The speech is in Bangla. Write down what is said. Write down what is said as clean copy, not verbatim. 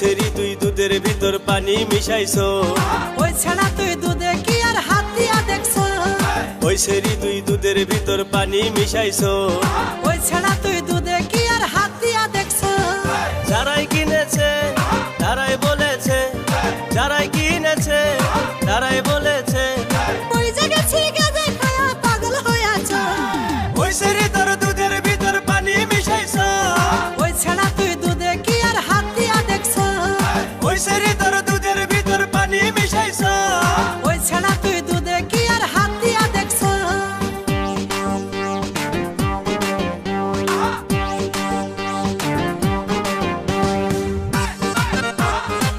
সেরি তুই দুধের ভিতর পানি মিশাইছো, ওই ছেড়া তুই দুধে কি আর হাত দিয়া দেখছো, ওই সেরি তুই দুধের ভিতর পানি মিশাইছো, ওই ছেড়া তুই দুধে